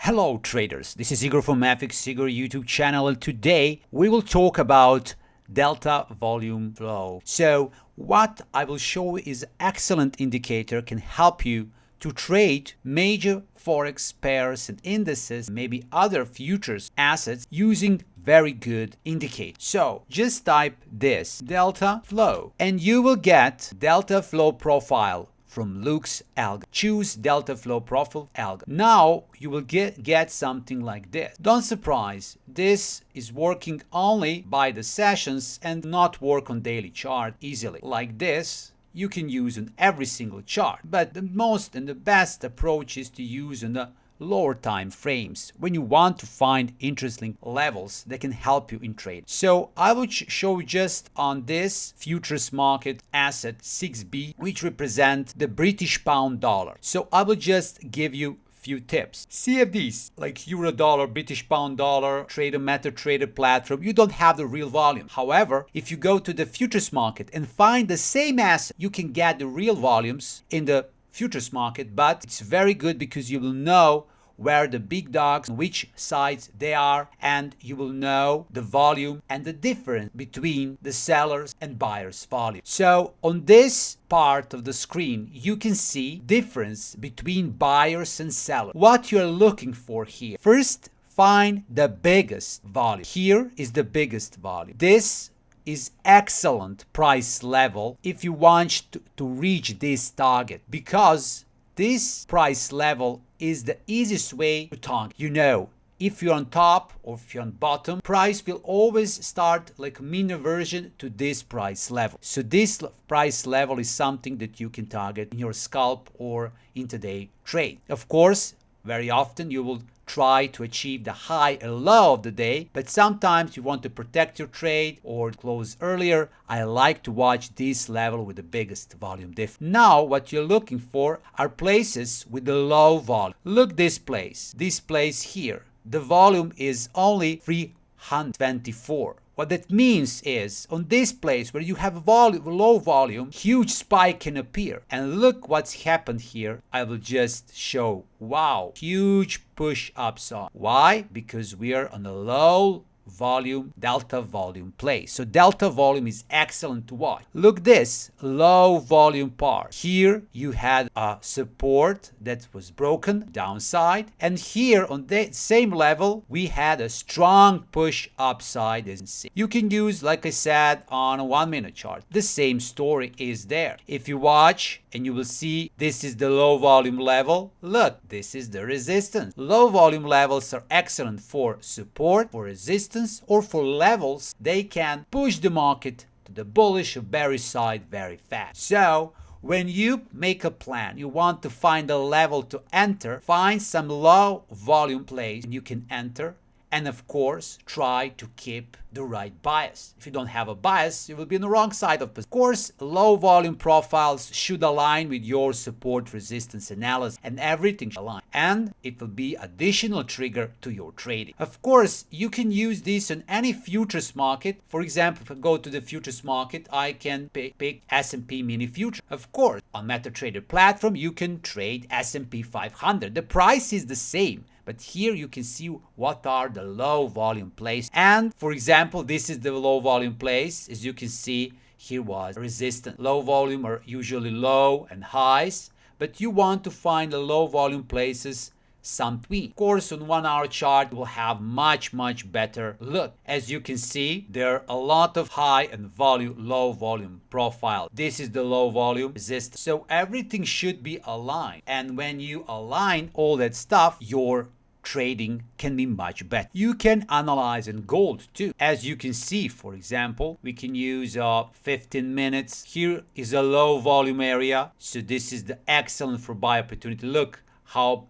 Hello traders, this is Igor from FX Igor YouTube channel, and today we will talk about delta volume flow. So what I will show is excellent indicator can help you to trade major forex pairs and indices, maybe other futures assets using very good indicator. So just type this delta flow and you will get delta flow profile from Luke's algo. Choose delta flow profile algo. Now you will get something like this. Don't surprise, this is working only by the sessions and not work on daily chart easily. Like this, you can use on every single chart, but the most and the best approach is to use on the lower time frames when you want to find interesting levels that can help you in trade. So I will show you just on this futures market asset 6B, which represent the British pound dollar. So I will just give you few tips. CFDs like euro dollar, British pound dollar, trader MetaTrader platform, you don't have the real volume. However, if you go to the futures market and find the same asset, you can get the real volumes in the futures market, but it's very good because you will know where the big dogs, on which sides they are, and you will know the volume and the difference between the sellers and buyers volume. So on this part of the screen you can see difference between buyers and sellers. What you're looking for here, first find the biggest volume. Here is the biggest volume. This is excellent price level if you want to reach this target, because this price level is the easiest way to target. You know, if you're on top or if you're on bottom, price will always start like a mean version to this price level. So this price level is something that you can target in your scalp or intraday trade. Of course, very often you will try to achieve the high and low of the day, but sometimes you want to protect your trade or close earlier. I like to watch this level with the biggest volume diff. Now what you're looking for are places with the low volume. Look this place here. The volume is only 324. What that means is, on this place where you have low volume, huge spike can appear. And look what's happened here. I will just show. Wow, huge push upside. Why? Because we are on a low volume, delta volume place. So delta volume is excellent to watch. Look this, low volume part. Here you had a support that was broken downside, and here on the same level we had a strong push upside. As you see, you can use, like I said, on a 1 minute chart. The same story is there. If you watch and you will see this is the low volume level. Look, this is the resistance. Low volume levels are excellent for support, for resistance, or for levels. They can push the market to the bullish or bearish side very fast. So when you make a plan, you want to find a level to enter, find some low volume place and you can enter. And of course, try to keep the right bias. If you don't have a bias, you will be on the wrong side of it. Of course, low volume profiles should align with your support resistance analysis, and everything should align. And it will be additional trigger to your trading. Of course, you can use this on any futures market. For example, if I go to the futures market, I can pick S&P mini future. Of course, on MetaTrader platform, you can trade S&P 500. The price is the same. But here you can see what are the low volume places. And for example, this is the low volume place. As you can see, here was resistance. Low volume are usually low and highs, but you want to find the low volume places some between. Of course, on 1 hour chart, you will have much better look. As you can see, there are a lot of high and low volume profile. This is the low volume resistance. So everything should be aligned. And when you align all that stuff, your trading can be much better. You can analyze in gold too. As you can see, for example, we can use 15 minutes. Here is a low volume area. So this is the excellent for buy opportunity. Look how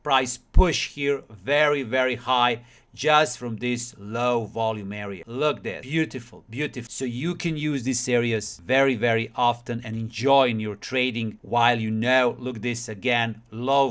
price push here very high. just from this low volume area. Look this, beautiful, beautiful. So you can use these areas very often and enjoy in your trading while you know, look this again, low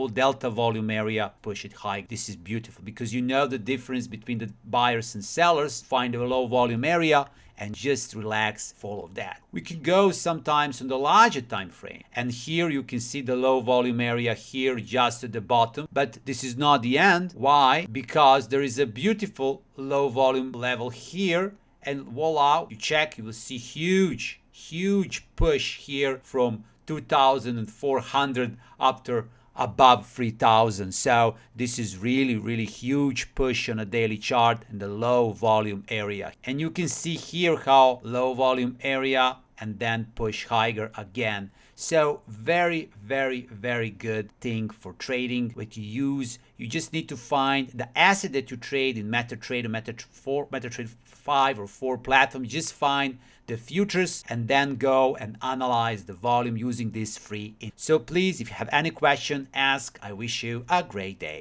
delta volume area, push it high. This is beautiful because you know the difference between the buyers and sellers. Find a low volume area and just relax, follow that. We can go sometimes on the larger time frame, and here you can see the low volume area here just at the bottom, but this is not the end. Why? Because there is a beautiful low volume level here, and voila, you check, you will see huge push here from 2,400 up to above 3,000. So this is really huge push on a daily chart in the low volume area. And you can see here how low volume area and then push higher again. So very good thing for trading. What you use, you just need to find the asset that you trade in MetaTrader, MetaTrader 5 or 4 platform. Just find the futures and then go and analyze the volume using this free. So please, if you have any question, ask. I wish you a great day.